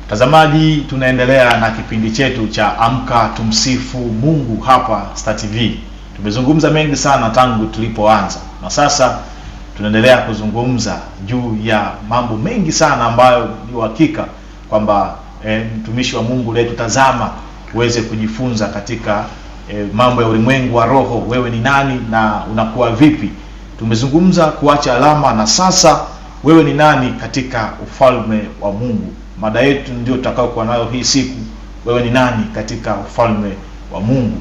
Mtazamaji, tunaendelea na kipindi chetu cha Amka Tumsifu Mungu hapa Star TV. Tumezungumza mengi sana tangu tulipoanza, na sasa tunaendelea kuzungumza juu ya mambo mengi sana ambayo ni uhakika kwamba mtumishi wa Mungu leo tutazama uweze kujifunza katika mambo ya ulimwengu wa roho. Wewe ni nani na unakuwa vipi? Tumezungumza kuacha alama, na sasa wewe ni nani katika ufalme wa Mungu. Mada yetu ndio tutakao kuwa nayo hii siku. Wewe ni nani katika ufalme wa Mungu?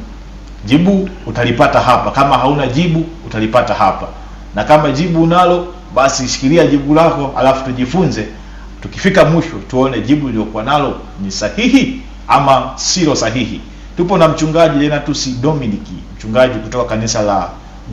Jibu utalipata hapa. Kama hauna jibu utalipata hapa, na kama jibu unalo basi shikilia jibu lako, alafu tujifunze. Tukifika mwisho tuone jibu liliokuwa nalo ni sahihi ama sio sahihi. Tupo na mchungaji Renatus Dominic, mchungaji kutoka kanisa la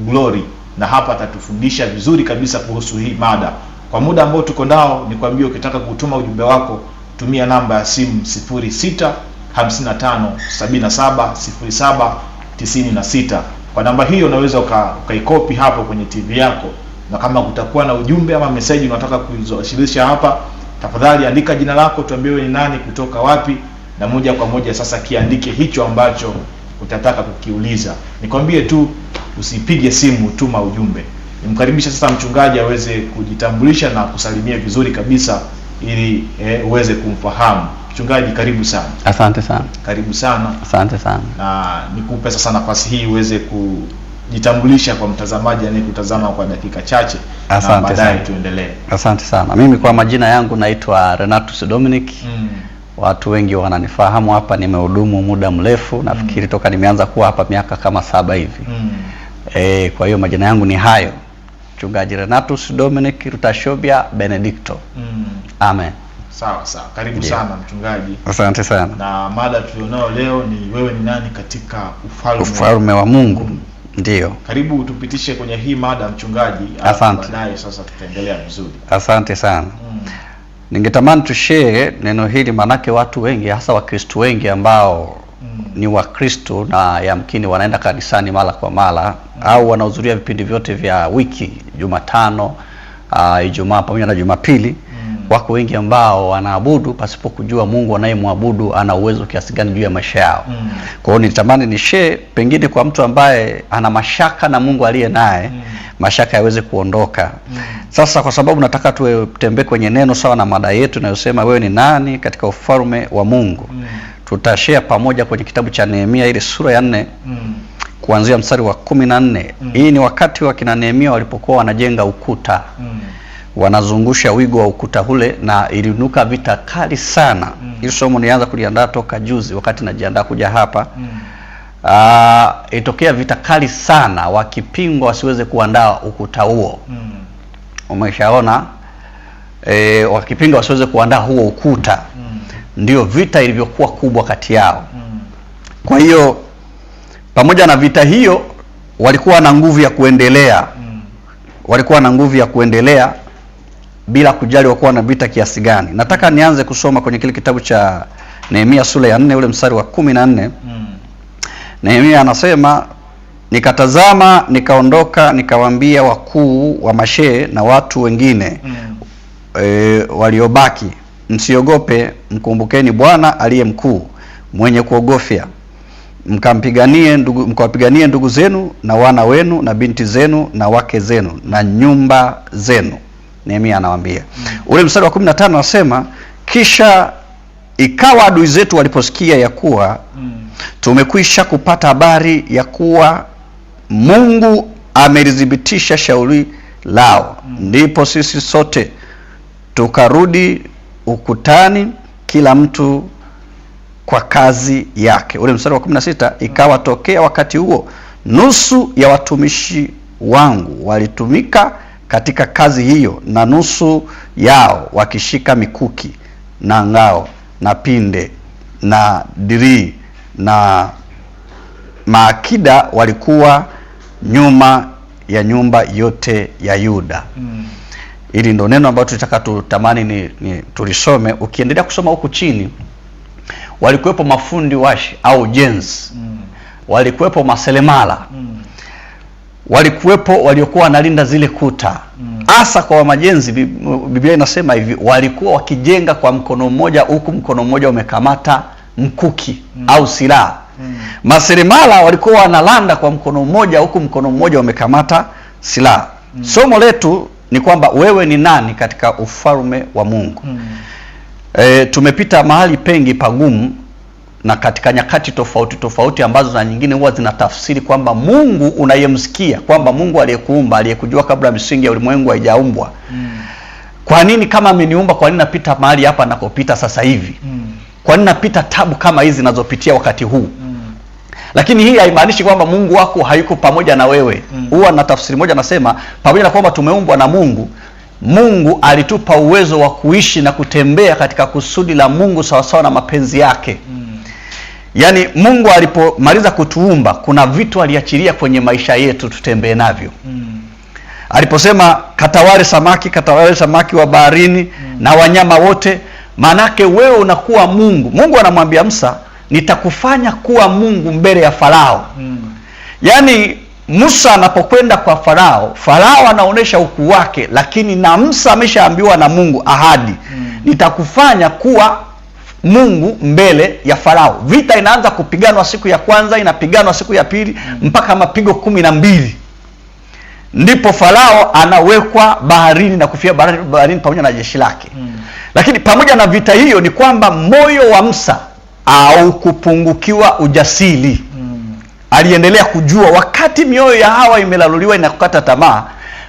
Glory, na hapa atatufundisha vizuri kabisa kuhusu hii mada. Kwa muda ambao tuko nao, nikwambie ukitaka kutuma ujumbe wako tumia namba ya simu 0655770796. Kwa namba hiyo unaweza ukaikopi hapo kwenye TV yako, na kama kutakuwa na ujumbe ama message unataka kuwasilisha hapa, tafadhali andika jina lako, tuambie wewe ni nani, kutoka wapi, na moja kwa moja sasa kiandike hicho ambacho utataka kukiuliza. Nikwambie tu usipige simu, tuma ujumbe. Nimkaribisha sasa mchungaji aweze kujitambulisha na kusalimia vizuri kabisa ili uweze kumfahamu. Mchungaji, karibu sana. Asante sana. Karibu sana. Asante sana. Na nikupe sasa nafasi hii uweze kujitambulisha kwa mtazamaji anayekutazama kwa dakika chache. Asante, na baadaye tuendelee. Asante sana. Mimi kwa majina yangu naitwa Renatus Dominic. Watu wengi wananifahamu hapa, nimehudumu muda mrefu, nafikiri toka nimeanza kuwa hapa miaka kama 7 hivi. Kwa hiyo majina yangu ni hayo. Mchungaji Renatus Dominic Rutashobia Benedicto. Amen. Sawa sawa. Karibu sana mchungaji. Asante sana. Na mada tulionao leo ni wewe ni nani katika ufalme wa Mungu. Ndio. Karibu tupitishe kwenye hii mada mchungaji. Asante. Baadaye sasa tutaendelea vizuri. Asante sana. Ningetamani tushare neno hili, manake watu wengi, hasa Wakristo wengi ambao ni Wakristo na yamkini wanaenda kanisani mara kwa mara au wanahudhuria vipindi vyote vya wiki, Jumatano, Ijumaa pamoja na Jumapili. Wako wengi ambao wanaabudu pasipo kujua Mungu anayemwabudu ana uwezo kiasi gani juu ya maisha yao. Kwa hiyo nitamani ni share pengine kwa mtu ambaye ana mashaka na Mungu aliye naye, mashaka yaweze kuondoka. Sasa kwa sababu nataka tutembee kwenye neno sawa na mada yetu inayosema wewe ni nani katika ufalme wa Mungu. Tutashare pamoja kwenye kitabu cha Nehemia ile sura ya 4 kuanzia mstari wa 14. Hii ni wakati wa kina Nehemia walipokuwa wanajenga ukuta. Wanazungusha wigo wa ukuta ule na ilinuka vita kali sana. Hili somo nilianza kuliandaa toka juzi wakati najiandaa kuja hapa. Itokea vita kali sana, wakipingwa wasiweze kuandaa ukuta huo. Umeshaona? Wakipinga wasiweze kuandaa huo ukuta. Ndio vita ilivyokuwa kubwa kati yao. Kwa hiyo pamoja na vita hiyo walikuwa na nguvu ya kuendelea. Walikuwa na nguvu ya kuendelea bila kujali wakuwa na vita kiasi gani. Nataka nianze kusoma kwenye kile kitabu cha Nehemia sura ya 4 ule mstari wa 14. Nehemia anasema, nikatazama nikaondoka nikawaambia wakuu wa mashehe na watu wengine waliobaki, msiogope, mkumbukeni Bwana aliye mkuu, mwenye kuogofya, mkawapiganie ndugu zenu na wana wenu na binti zenu na wake zenu na nyumba zenu. Nehemia anawaambia. Ule mstari wa 15 anasema, kisha ikawa adui zetu waliposikia ya kuwa tumekwisha kupata habari ya kuwa Mungu amelithibitisha shauri lao, ndipo sisi sote tukarudi ukutani, kila mtu kwa kazi yake. Ule mstari wa 16, ikawa tokea wakati huo nusu ya watumishi wangu walitumika katika kazi hiyo, na nusu yao wakishika mikuki na ngao na pinde na dirii na maakida walikuwa nyuma ya nyumba yote ya Yuda. Hili ndo neno ambalo tutaka tutamani tulisome. Ukiendelea kusoma huku chini, walikuwepo mafundi washi au jenzi, walikuwepo maselemala, walikuwepo waliokuwa wanalinda zile kuta, hasa kwa majenzi. Biblia inasema hivi, walikuwa wakijenga kwa mkono mmoja, huku mkono mmoja umekamata mkuki au silaha. Maseremala walikuwa wanalanda kwa mkono mmoja, huku mkono mmoja umekamata silaha. Somo letu ni kwamba wewe ni nani katika ufalme wa Mungu. Tumepita mahali pengi pagumu na katika nyakati tofauti tofauti ambazo na nyingine huwa zinatafsiri kwamba Mungu unayemsikia, kwamba Mungu aliyekuumba, aliyekujua kabla misingi ya ulimwengu haijaumbwa. Kwa nini kama ameniumba, kwa nini napita mahali hapa nakopita sasa hivi? Kwa nini napita tabu kama hizi ninazopitia wakati huu? Lakini hii haimaanishi kwamba Mungu wako hayuko pamoja na wewe. Huwa na tafsiri moja nasema, pamoja na kwamba tumeumbwa na Mungu, Mungu alitupa uwezo wa kuishi na kutembea katika kusudi la Mungu sawasawa na mapenzi yake. Yaani Mungu alipomaliza kutuumba, kuna vitu aliachilia kwenye maisha yetu tutembee navyo. Aliposema katawale samaki wa baharini na wanyama wote, manake wewe unakuwa Mungu. Mungu anamwambia Musa, nitakufanya kuwa Mungu mbele ya Farao. Yaani Musa anapokwenda kwa Farao, Farao anaonesha ukuu wake, lakini na Musa ameshaambiwa na Mungu ahadi, nitakufanya kuwa Mungu mbele ya Farao. Vita inaanza kupiganwa siku ya kwanza, inapiganwa siku ya pili, mpaka mapigo 12. Ndipo Farao anawekwa baharini na kufia baharini pamoja na jeshi lake. Lakini pamoja na vita hiyo ni kwamba moyo wa Musa au kupungukiwa ujasiri. Aliendelea kujua wakati mioyo ya hawa imelaluliwa na kukata tamaa,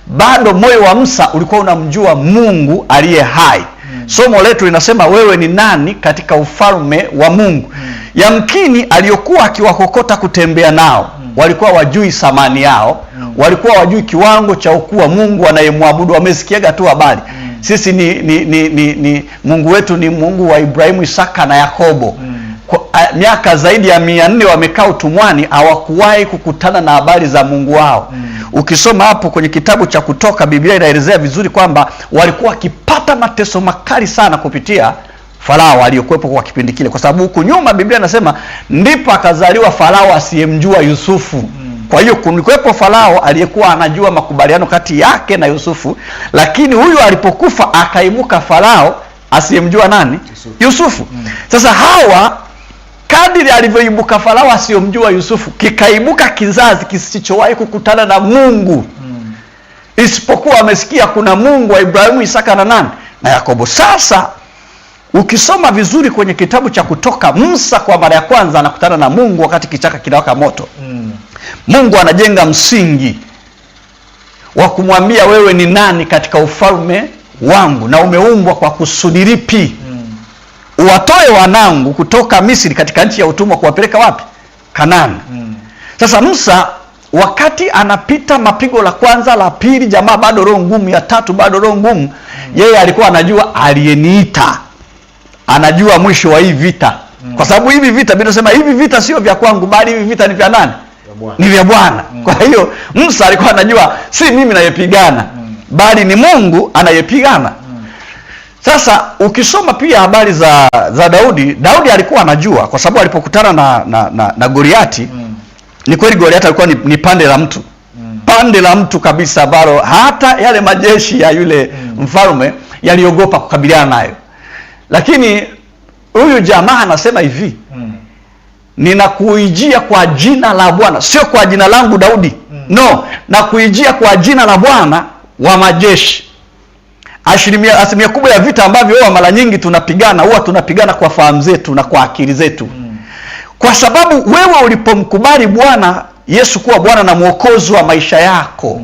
bado moyo wa Musa ulikuwa unamjua Mungu aliye hai. Somo letu linasema wewe ni nani katika ufalme wa Mungu. Yamkini aliyokuwa akiwakokota kutembea nao walikuwa wajui thamani yao, walikuwa wajui kiwango cha ukuu wa Mungu anayemwabudu. Wamesikiaga tu habari, sisi ni Mungu wetu ni Mungu wa Ibrahimu, Isaka na Yakobo. Miaka zaidi ya 400 wamekaa utumwani, hawakuwahi kukutana na habari za Mungu wao. Ukisoma hapo kwenye kitabu cha Kutoka, Biblia inaelezea vizuri kwamba walikuwa wakipata mateso makali sana kupitia Farao aliyokuwepo kwa kipindi kile, kwa sababu huku nyuma Biblia inasema ndipo akazaliwa Farao asiyemjua Yusufu. Kwa hiyo kulikuwepo Farao aliyekuwa anajua makubaliano kati yake na Yusufu, lakini huyu alipokufa akaibuka Farao asiyemjua nani? Yusufu. Sasa hawa, kadiri alivyoibuka Farao asiyomjua Yusufu, kikaibuka kizazi kisichowahi kukutana na Mungu, isipokuwa amesikia kuna Mungu wa Ibrahimu, Isaka na nani? Na Yakobo. Sasa ukisoma vizuri kwenye kitabu cha Kutoka, Musa kwa mara ya kwanza anakutana na Mungu wakati kichaka kinawaka moto. Mungu anajenga msingi wa kumwambia wewe ni nani katika ufalme wangu, na umeumbwa kwa kusudi lipi? Uwatoe wanangu kutoka Misri katika nchi ya utumwa kuwapeleka wapi? Kanaani. Sasa Musa wakati anapita mapigo la kwanza, la pili, jamaa bado roho ngumu, ya tatu bado roho ngumu, yeye alikuwa anajua aliyeniita, anajua mwisho wa hii vita. Kwa sababu hivi vita, Biblia inasema hivi vita sio vya kwangu, bali hivi vita ni vya nani? Ni vya Bwana. Kwa hiyo Musa alikuwa anajua si mimi nayepigana, bali ni Mungu anayepigana. Sasa ukisoma pia habari za Daudi alikuwa anajua, kwa sababu alipokutana na Goliati, ni kweli Goliati alikuwa ni pande la mtu. Pande la mtu kabisa, ambalo hata yale majeshi ya yule mfalme yaliogopa kukabiliana nayo. Lakini huyu jamaa anasema hivi, ninakuijia kwa jina la Bwana, sio kwa jina langu Daudi. No, na kuijia kwa jina la Bwana wa majeshi. Asilimia kubwa ya vita ambavyo huwa mara nyingi tunapigana kwa fahamu zetu na kwa akili zetu. Kwa sababu wewe ulipomkubali Bwana Yesu kuwa Bwana na Mwokozi wa maisha yako,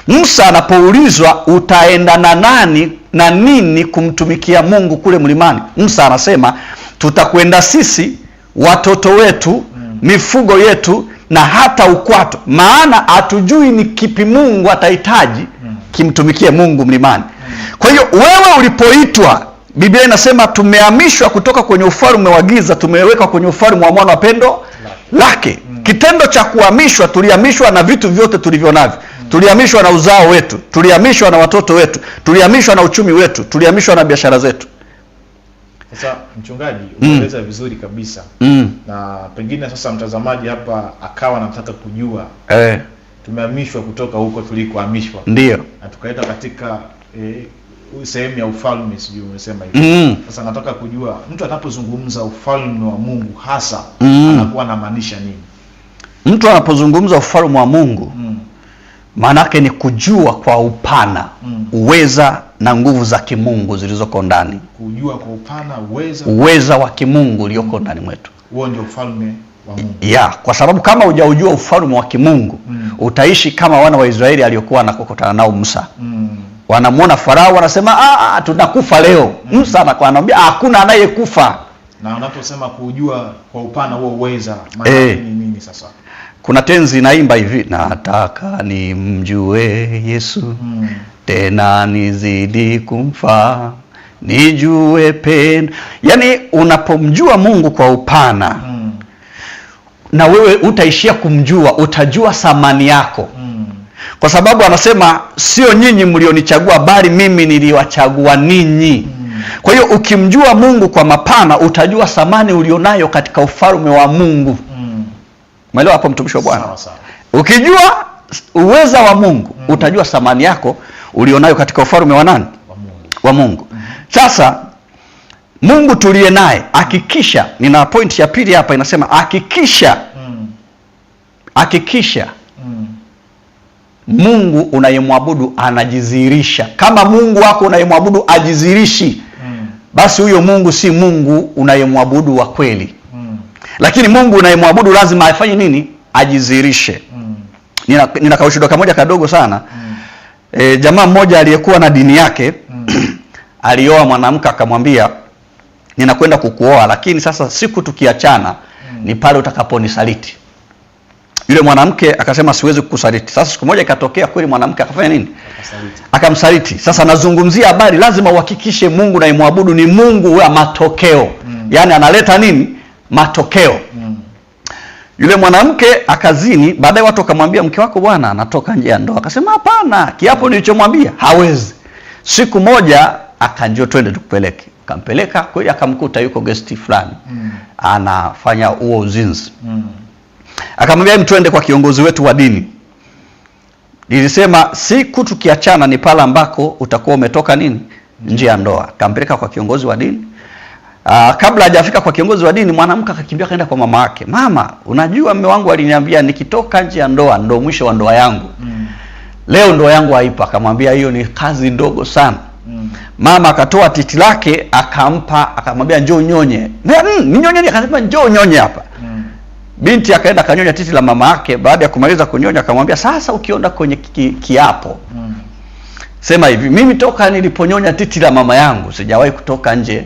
Musa anapoulizwa utaenda na nani na nini kumtumikia Mungu kule mlimani, Musa anasema tutakwenda sisi, watoto wetu, mifugo yetu na hata ukwato, maana hatujui ni kipi Mungu atahitaji kimtumikie Mungu mlimani. Kwa hiyo wewe ulipoitwa, Biblia inasema tumehamishwa kutoka kwenye ufalme wa giza, tumewekwa kwenye ufalme wa mwana wa pendo lake. Kitendo cha kuhamishwa, tulihamishwa na vitu vyote tulivyo navyo. Tulihamishwa na uzao wetu, tulihamishwa na watoto wetu, tulihamishwa na uchumi wetu, tulihamishwa na biashara zetu. Sasa mchungaji, umeeleza vizuri kabisa. Na pengine sasa mtazamaji hapa akawa anataka kujua tumehamishwa kutoka huko tulikohamishwa. Ndio. Na tukaenda katika sehemu ya ufalme, sijui umesema hivyo. Sasa nataka kujua mtu anapozungumza ufalme wa Mungu hasa anakuwa anamaanisha nini? Mtu anapozungumza ufalme wa Mungu maana yake ni kujua kwa upana uweza na nguvu za kimungu zilizoko ndani. Kujua kwa upana uweza wa kimungu ulioko ndani mwetu. Huo ndio ufalme wa Mungu. Kwa sababu kama hujaujua ufalme wa kimungu utaishi kama wana wa Israeli aliokuwa anakokotana nao Musa. Wanamuona Farao wanasema tunakufa leo. Musa anakuambia hakuna anayekufa. Na unaposema kujua kwa upana huo uweza maana ni nini sasa? Kuna tenzi inaimba hivi, nataka nimjue Yesu tena nizidi kumfa, nijue pendo. Yaani unapomjua Mungu kwa upana na wewe utaishia kumjua, utajua thamani yako. Kwa sababu anasema sio nyinyi mlionichagua bali mimi niliwachagua ninyi. Kwa hiyo ukimjua Mungu kwa mapana utajua thamani ulionayo katika ufalme wa Mungu. Umeelewa hapo mtumishi wa Bwana? Sawa. Ukijua uweza wa Mungu utajua thamani yako ulionayo katika ufalme wa nani? Wa Mungu. Sasa Mungu tuliye naye, hakikisha, nina point ya pili hapa inasema hakikisha Mungu unayemwabudu anajidhihirisha. Kama Mungu wako unayemwabudu ajidhihirishi, basi huyo Mungu si Mungu unayemwabudu wa kweli. Lakini Mungu unayemwabudu lazima afanye nini? Ajidhihirishe. Nina kaushuhuda kamoja kadogo sana. Jamaa mmoja aliyekuwa na dini yake alioa mwanamke akamwambia ninakwenda kukuoa, lakini sasa siku tukiachana ni pale utakaponisaliti. Yule mwanamke akasema siwezi kukusaliti. Sasa siku moja ikatokea kweli mwanamke akafanya nini? Akamsaliti. Sasa nazungumzia habari lazima uhakikishe Mungu unayemwabudu ni Mungu wa matokeo. Yaani analeta nini? Matokeo. Yule mwanamke akazini, baadaye watu wakamwambia mke wako bwana anatoka nje ya ndoa. Akasema hapana, kiapo nilichomwambia hawezi. Siku moja akanjio twende tukupeleke. Akampeleka kweli akamkuta yuko guest fulani. Anafanya huo uzinzi. Akamwambia twende kwa kiongozi wetu wa dini. Nilisema siku tukiachana ni pala ambako utakuwa umetoka nini? Nje ya ndoa. Akampeleka kwa kiongozi wa dini. Kabla hajafika kwa kiongozi wa dini mwanamke akakimbia kaenda kwa mama yake. Mama, unajua mume wangu aliniambia nikitoka nje ya ndoa ndo mwisho wa ndoa yangu. Leo ndoa yangu haipa. Akamwambia hiyo ni kazi ndogo sana. Mama akatoa titi lake akampa, akamwambia njoo nyonye. Ninyonye? Akasema njoo nyonye hapa. Binti akaenda kanyonya titi la mama yake. Baada ya kumaliza kunyonya akamwambia sasa ukionda kwenye kiapo sema hivi, mimi toka niliponyonya titi la mama yangu sijawahi kutoka nje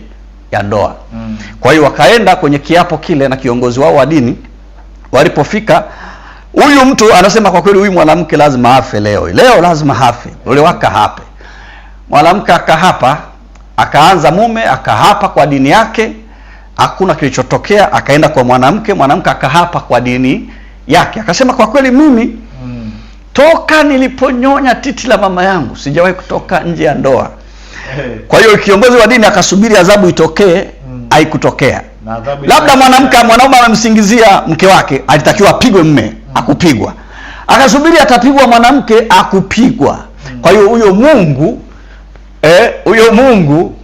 ya ndoa. Kwa hiyo wakaenda kwenye kiapo kile na kiongozi wao wa dini. Walipofika huyu mtu anasema kwa kweli huyu mwanamke lazima afe leo. Leo lazima afe. Ule waka hape. Mwanamke akahapa, akaanza mume akahapa kwa dini yake. Hakuna kilichotokea, akaenda kwa mwanamke akahapa kwa dini yake. Akasema kwa kweli mimi toka niliponyonya titi la mama yangu sijawahi kutoka nje ya ndoa. Kwa hiyo kiongozi wa dini akasubiri adhabu itokee, haikutokea. Labda mwanaume amemsingizia mke wake, alitakiwa apigwe mume, akupigwa. Akasubiri atapigwa mwanamke, akupigwa. Kwa hiyo huyo Mungu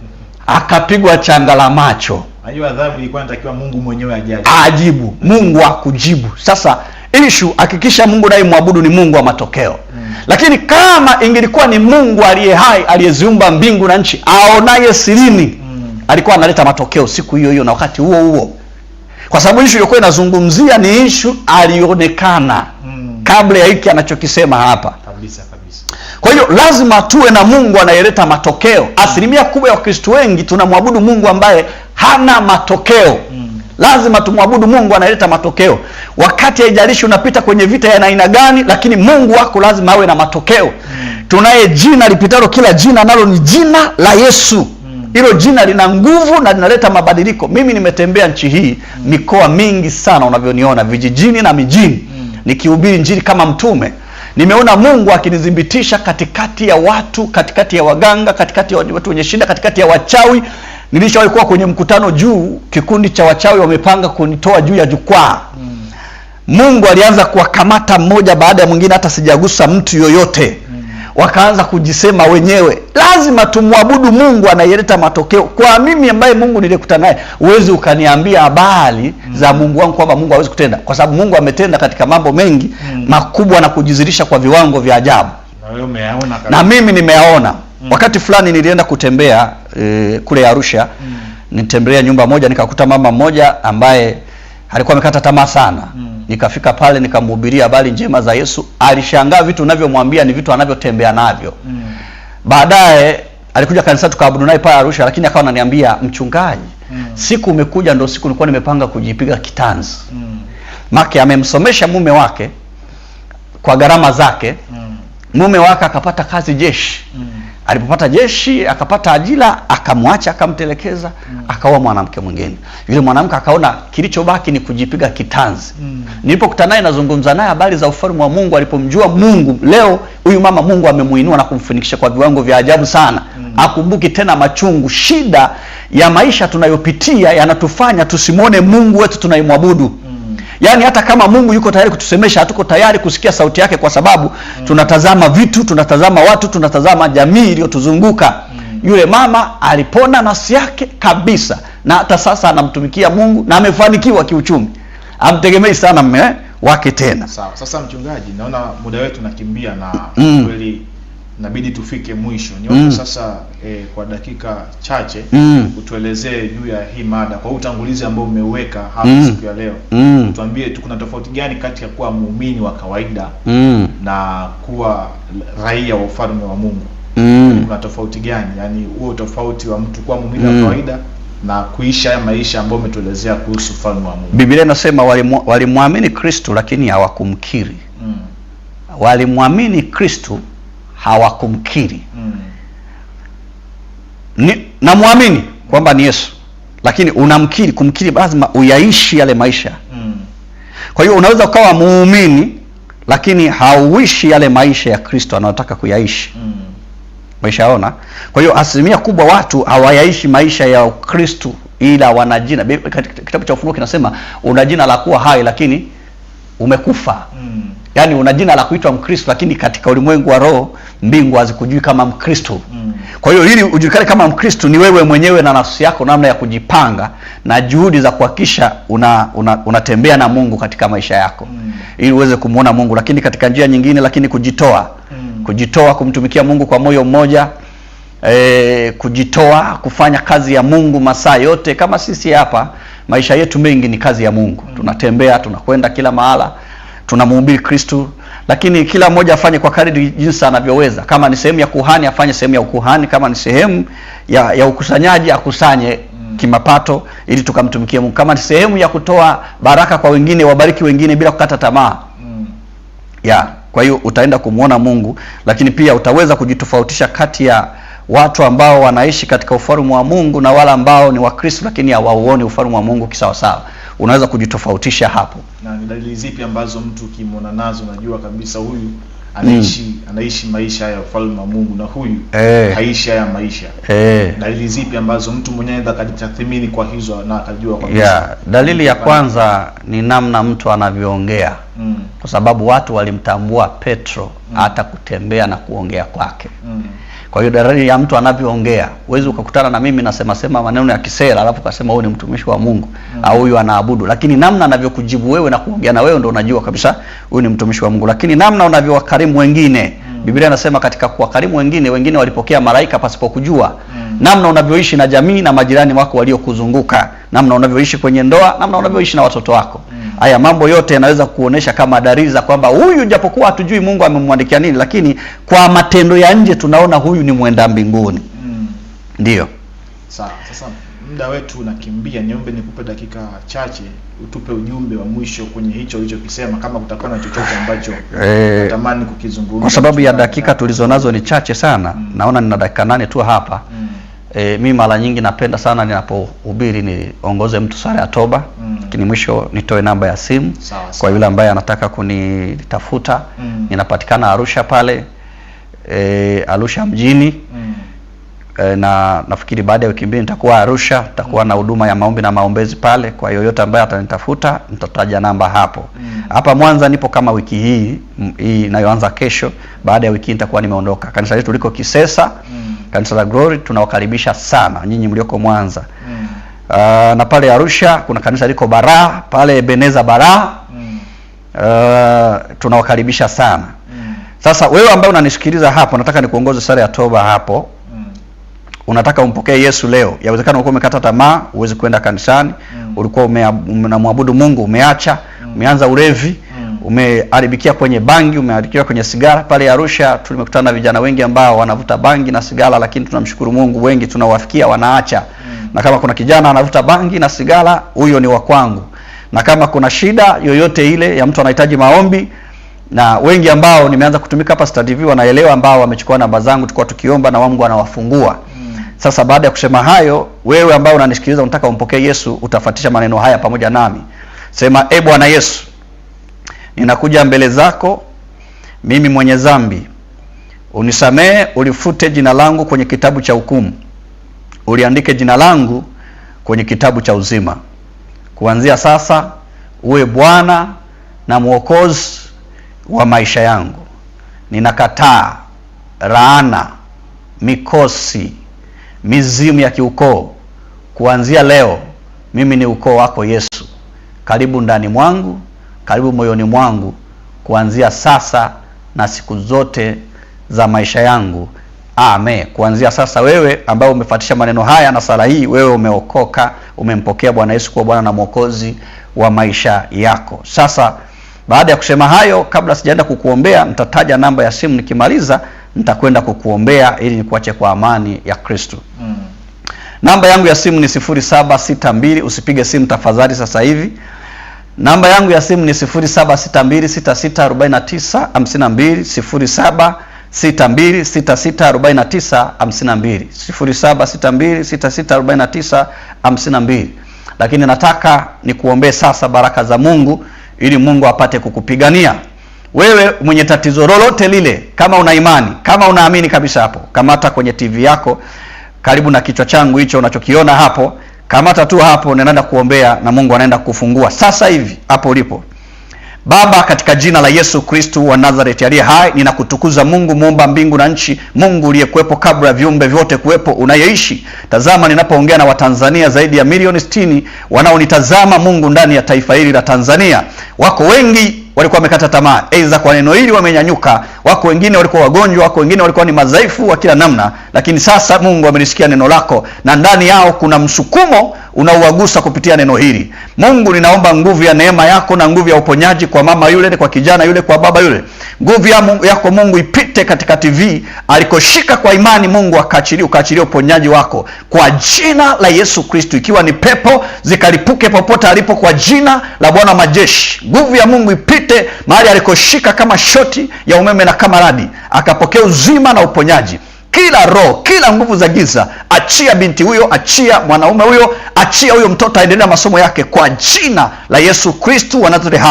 akapigwa changa la macho. Hiyo adhabu ilikuwa inatakiwa Mungu mwenyewe ajibu. Mungu akujibu. Sasa issue hakikisha Mungu naye muabudu ni Mungu wa matokeo. Lakini kama ingelikuwa ni Mungu aliye hai, aliyeziumba mbingu na nchi, aonaye sirini, alikuwa analeta matokeo siku hiyo hiyo na wakati huo huo. Kwa sababu issue ilikuwa inazungumzia ni issue alionekana kabla ya hiki anachokisema hapa. Kabisa. Kwa hiyo lazima tuwe na Mungu anayeleta matokeo. Asilimia kubwa ya Wakristo wengi tunamwabudu Mungu ambaye hana matokeo. Lazima tumwabudu Mungu anayeleta matokeo. Wakati haijalishi unapita kwenye vita ya aina gani, lakini Mungu wako lazima awe na matokeo. Tunaye jina lipitalo kila jina, nalo ni jina la Yesu. Hilo jina lina nguvu na linaleta mabadiliko. Mimi nimetembea nchi hii mikoa mingi sana unavyoniona, vijijini na mijini, nikihubiri injili kama mtume. Nimeona Mungu akinidhibitisha katikati ya watu, katikati ya waganga, katikati ya watu wenye shida, katikati ya wachawi. Nilishawahi kuwa kwenye mkutano juu, kikundi cha wachawi wamepanga kunitoa juu ya jukwaa. Mungu alianza kuwakamata mmoja baada ya mwingine, hata sijagusa mtu yoyote. Wakaanza kujisema wenyewe, lazima tumwabudu Mungu anayeleta matokeo. Kwa mimi ambaye Mungu nilikutana naye, huwezi ukaniambia habari za Mungu wangu kwamba Mungu hawezi kutenda, kwa sababu Mungu ametenda katika mambo mengi makubwa na kujizirisha kwa viwango vya ajabu. Na mimi nimeyaona. Wakati fulani nilienda kutembea kule Arusha. Nitembelea nyumba moja, nikakuta mama mmoja ambaye alikuwa amekata tamaa sana. Nikafika pale nikamhubiria habari njema za Yesu. Alishangaa vitu ninavyomwambia ni vitu anavyotembea navyo. Baadaye alikuja kanisa tukaabudu naye pale Arusha, lakini akawa ananiambia, mchungaji, siku umekuja ndio siku nilikuwa nimepanga kujipiga kitanzi. Maki amemsomesha mume wake kwa gharama zake. Mume wake akapata kazi jeshi. Alipopata jeshi akapata ajira, akamwacha, akamtelekeza, akaoa mwanamke mwingine. Yule mwanamke akaona kilichobaki ni kujipiga kitanzi. Nilipokutana naye nazungumza naye habari za ufalme wa Mungu, alipomjua Mungu, leo huyu mama Mungu amemuinua na kumfanikisha kwa viwango vya ajabu sana. Akumbuki tena machungu. Shida ya maisha tunayopitia yanatufanya tusimwone Mungu wetu tunayemwabudu. Yaani hata kama Mungu yuko tayari kutusemesha, hatuko tayari kusikia sauti yake, kwa sababu tunatazama vitu, tunatazama watu, tunatazama jamii iliyotuzunguka. Yule mama alipona nafsi yake kabisa, na hata sasa anamtumikia Mungu na amefanikiwa kiuchumi. Amtegemei sana mume wake tena. Sawa. Sasa mchungaji, naona muda wetu unakimbia na kweli inabidi tufike mwisho. Niombe sasa kwa dakika chache utuelezee juu ya hii mada kwa utangulizi ambao umeweka hapa siku ya leo. Tuambie tu kuna tofauti gani kati ya kuwa muumini wa kawaida na kuwa raia wa ufalme wa Mungu. Kuna tofauti gani? Yaani huo tofauti wa mtu kuwa muumini wa kawaida na kuishi haya maisha ambayo umetuelezea kuhusu ufalme wa Mungu. Biblia inasema walimwamini Kristo lakini hawakumkiri. Walimwamini Kristo hawakumkiri. Na muamini kwamba ni Yesu, lakini unamkiri. Kumkiri lazima uyaishi yale maisha. Kwa hiyo unaweza ukawa muumini lakini hauishi yale maisha ya Kristo anayotaka kuyaishi. Umeshaona? Kwa hiyo asilimia kubwa watu hawayaishi maisha ya Kristo, ila wana jina. Kitabu cha Ufunuo kinasema una jina la kuwa hai lakini umekufa. Yaani una jina la kuitwa Mkristo, lakini katika ulimwengu wa roho mbingu hazikujui kama Mkristo. Kwa hiyo ili ujulikane kama Mkristo ni wewe mwenyewe na nafsi yako, namna ya kujipanga na juhudi za kuhakikisha unatembea na Mungu katika maisha yako ili uweze kumuona Mungu, lakini katika njia nyingine, lakini kujitoa kumtumikia Mungu kwa moyo mmoja, kujitoa kufanya kazi ya Mungu masaa yote. Kama sisi hapa maisha yetu mengi ni kazi ya Mungu. Tunatembea, tunakwenda kila mahala, tunamhubiri Kristo, lakini kila mmoja afanye kwa kadri jinsi anavyoweza. Kama ni sehemu ya kuhani afanye sehemu ya ukuhani, kama ni sehemu ya ukusanyaji akusanye kimapato ili tukamtumikie Mungu. Kama ni sehemu ya kutoa baraka kwa wengine, wabariki wengine bila kukata tamaa. Kwa hiyo utaenda kumuona Mungu, lakini pia utaweza kujitofautisha kati ya watu ambao wanaishi katika ufalme wa Mungu na wale ambao ni Wakristo lakini hawauoni ufalme wa Mungu kisawa sawa. Unaweza kujitofautisha hapo. Na ni dalili zipi ambazo mtu ukimwona nazo unajua kabisa huyu anaishi maisha ya ufalme wa Mungu na huyu haishi haya maisha? Dalili zipi ambazo mtu mwenyewe anaweza kujitathmini kwa hizo na akajua kabisa? Dalili ya kwanza ni namna mtu anavyoongea. Kwa sababu watu walimtambua Petro hata kutembea na kuongea kwake. Kwa hiyo dalili ya mtu anavyoongea, uwezi ukakutana na mimi nasema maneno ya kisera alafu ukasema huyu ni mtumishi wa Mungu au huyu anaabudu, lakini namna anavyokujibu wewe na kuongea na wewe ndio unajua kabisa huyu ni mtumishi wa Mungu. Lakini namna unavyowakarimu wengine, Biblia inasema katika kuwakarimu wengine walipokea malaika pasipokujua. Namna unavyoishi na jamii na majirani wako waliokuzunguka, namna unavyoishi kwenye ndoa, namna unavyoishi na watoto wako. Haya mambo yote yanaweza kuonesha kama dalili za kwamba huyu, japokuwa hatujui Mungu amemwandikia nini, lakini kwa matendo ya nje tunaona huyu ni mwenda mbinguni. Ndio. Sawa. Sasa muda wetu unakimbia, niombe nikupe dakika chache utupe ujumbe wa mwisho kwenye hicho ulichokisema, kama kutakuwa na chochote ambacho natamani kukizungumza. Kwa sababu ya dakika tulizonazo ni chache sana. Naona nina dakika 8 tu hapa. Mimi mara nyingi napenda sana ninapohubiri niongoze mtu sala ya toba, lakini mwisho nitoe namba ya simu kwa yule ambaye anataka kunitafuta. Ninapatikana Arusha pale, Arusha mjini. na nafikiri baada ya wiki mbili nitakuwa Arusha, nitakuwa na huduma ya maombi na maombezi pale. Kwa yoyote ambaye atanitafuta nitataja namba hapo. Hapa Mwanza nipo kama wiki hii inayoanza kesho. Baada ya wiki nitakuwa nimeondoka. Kanisa letu liko Kisesa, kanisa la Glory, tunawakaribisha sana nyinyi mlioko Mwanza. Na pale Arusha kuna kanisa liko Bara, pale Ebeneza Bara. Tunawakaribisha sana. Sasa wewe ambaye unanisikiliza hapo, nataka nikuongoze sala ya toba hapo. Unataka umpokee Yesu leo. Yawezekana ulikuwa umekata tamaa, uweze kwenda kanisani, ulikuwa unamwabudu Mungu, umeacha, umeanza ulevi, umeharibikia kwenye bangi, umeharibikia kwenye sigara. Pale Arusha tulimekutana na vijana wengi ambao wanavuta bangi na sigara, lakini tunamshukuru Mungu wengi tunawafikia wanaacha. Na kama kuna kijana anavuta bangi na sigara, huyo ni wa kwangu. Na kama kuna shida yoyote ile ya mtu anahitaji maombi, na wengi ambao nimeanza kutumika hapa Star TV wanaelewa, ambao wamechukua namba zangu tulikuwa tukiomba na Mungu anawafungua. Sasa baada ya kusema hayo, wewe ambao unanisikiliza unataka umpokee Yesu, utafuatisha maneno haya pamoja nami. Sema: E Bwana Yesu, ninakuja mbele zako, mimi mwenye dhambi. Unisamehe, ulifute jina langu kwenye kitabu cha hukumu. Uliandike jina langu kwenye kitabu cha uzima. Kuanzia sasa uwe Bwana na Mwokozi wa maisha yangu. Ninakataa laana, mikosi, mizimu ya kiukoo. Kuanzia leo mimi ni ukoo wako Yesu. Karibu ndani mwangu, karibu moyoni mwangu, kuanzia sasa na siku zote za maisha yangu. Amen. Kuanzia sasa wewe ambao umefuatisha maneno haya na sala hii, wewe umeokoka, umempokea Bwana Yesu kuwa Bwana na Mwokozi wa maisha yako. Sasa baada ya kusema hayo, kabla sijaenda kukuombea, nitataja namba ya simu. Nikimaliza nitakwenda kukuombea ili nikuache kwa amani ya Kristo. Namba yangu ya simu ni 0762. Usipige simu tafadhali sasa hivi. Namba yangu ya simu ni 0762664952. 0762664952. 0762664952. Lakini nataka nikuombee sasa baraka za Mungu ili Mungu apate kukupigania. Wewe mwenye tatizo lolote lile, kama una imani, kama unaamini kabisa, hapo kamata kwenye TV yako karibu na kichwa changu hicho unachokiona hapo, kamata tu hapo, ninaenda kuombea na Mungu anaenda kufungua sasa hivi hapo ulipo. Baba, katika jina la Yesu Kristo wa Nazareti aliye hai, ninakutukuza Mungu muumba mbingu na nchi, Mungu uliyekuwepo kabla ya viumbe vyote kuwepo, unayeishi. Tazama ninapoongea na Watanzania zaidi ya milioni 60 wanaonitazama Mungu ndani ya taifa hili la Tanzania. Wako wengi walikuwa wamekata tamaa, aidha kwa neno hili wamenyanyuka. Wako wengine walikuwa wagonjwa, wako wengine walikuwa ni madhaifu wa kila namna, lakini sasa Mungu amelisikia neno lako na ndani yao kuna msukumo unaowagusa kupitia neno hili. Mungu, ninaomba nguvu ya neema yako na nguvu ya uponyaji kwa mama yule, kwa kijana yule, kwa baba yule. Nguvu yako Mungu ipite katika TV alikoshika kwa imani. Mungu ukaachilie uponyaji wako kwa jina la Yesu Kristo. Ikiwa ni pepo zikalipuke popote alipo kwa jina la Bwana majeshi. Nguvu ya Mungu ipite mahali alikoshika kama shoti ya umeme na kama radi, akapokea uzima na uponyaji. Kila roho, kila nguvu za giza, achia binti huyo, achia mwanaume huyo, achia huyo mtoto aendelee masomo yake kwa jina la Yesu Kristo wa Nazareti.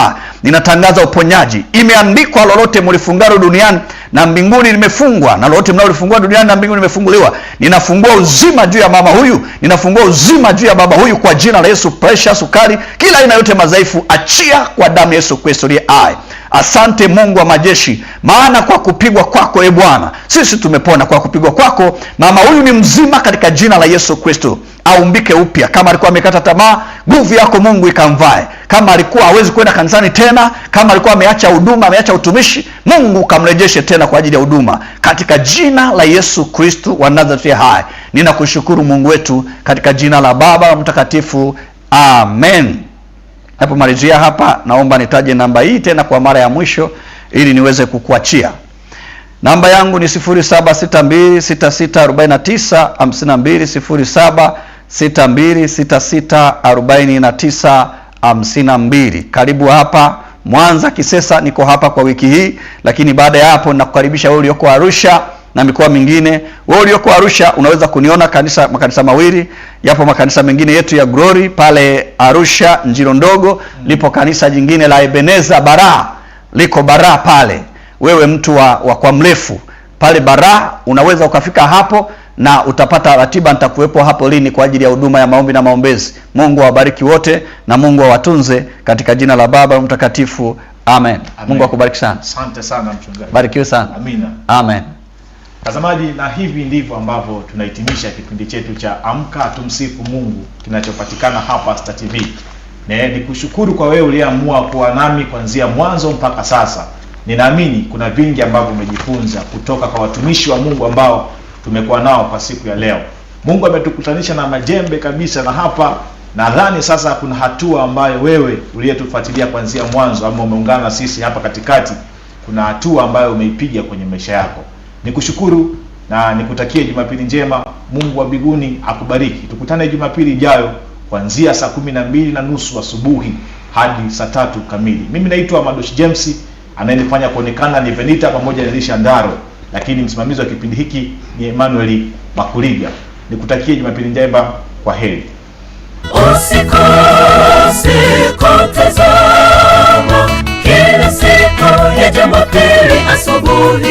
Ninatangaza uponyaji. Imeandikwa, lolote mlifungalo duniani na mbinguni limefungwa, na lolote mnalolifungua duniani na mbinguni limefunguliwa. Ninafungua uzima juu ya mama huyu, ninafungua uzima juu ya baba huyu kwa jina la Yesu. Pressure, sukari, kila aina yote madhaifu, achia kwa damu ya Yesu Kristo aliye hai. Asante Mungu wa majeshi, maana kwa kupigwa kwako e Bwana sisi tumepona. Kwa kupigwa kwako mama huyu ni mzima katika jina la Yesu Kristo. Aumbike upya. Kama alikuwa amekata tamaa, nguvu yako Mungu ikamvae. Kama alikuwa hawezi kwenda kanisani tena, kama alikuwa ameacha huduma, ameacha utumishi, Mungu kamrejeshe tena kwa ajili ya huduma katika jina la Yesu Kristo wa Nazareti hai. Ninakushukuru Mungu wetu katika jina la Baba na Mtakatifu. Amen. Napomalizia hapa, naomba nitaje namba hii tena kwa mara ya mwisho ili niweze kukuachia. Namba yangu ni 0762664952. 0762664952. Karibu hapa Mwanza, Kisesa, niko hapa kwa wiki hii, lakini baada ya hapo ninakukaribisha wewe ulioko Arusha na mikoa mingine. Wewe ulioko Arusha unaweza kuniona makanisa mawili. Yapo makanisa mengine yetu ya Glory pale Arusha Njiro Ndogo, lipo kanisa jingine la Ebeneza Bara, liko Bara pale. Wewe mtu wa kwa mrefu pale Bara unaweza ukafika hapo na utapata ratiba nitakuwepo hapo lini kwa ajili ya huduma ya maombi na maombezi. Mungu awabariki wote na Mungu awatunze katika jina la Baba Mtakatifu. Amen. Mungu akubariki sana. Asante sana mchungaji. Barikiwe sana. Amina. Amen. Mtazamaji, na hivi ndivyo ambavyo tunahitimisha kipindi chetu cha Amka Tumsifu Mungu kinachopatikana hapa Star TV. Nikushukuru kwa wewe uliyeamua kuwa nami kuanzia mwanzo mpaka sasa. Ninaamini kuna vingi ambavyo umejifunza kutoka kwa watumishi wa Mungu ambao tumekuwa nao kwa siku ya leo. Mungu ametukutanisha na majembe kabisa, na hapa nadhani sasa kuna hatua ambayo wewe uliyetufuatilia kuanzia mwanzo ama umeungana na sisi hapa katikati, kuna hatua ambayo umeipiga kwenye maisha yako. Nikushukuru na nikutakie Jumapili njema. Mungu wa mbinguni akubariki. Tukutane Jumapili ijayo kuanzia saa 12:30 asubuhi hadi saa 3 kamili. Mimi naitwa Madoshi James, anayenifanya kuonekana ni Venita pamoja na Elisha Ndaro, lakini msimamizi wa kipindi hiki ni Emmanuel Makuliga. Nikutakie Jumapili njema. Kwa heri. Usikose kutazama kila siku ya Jumapili asubuhi.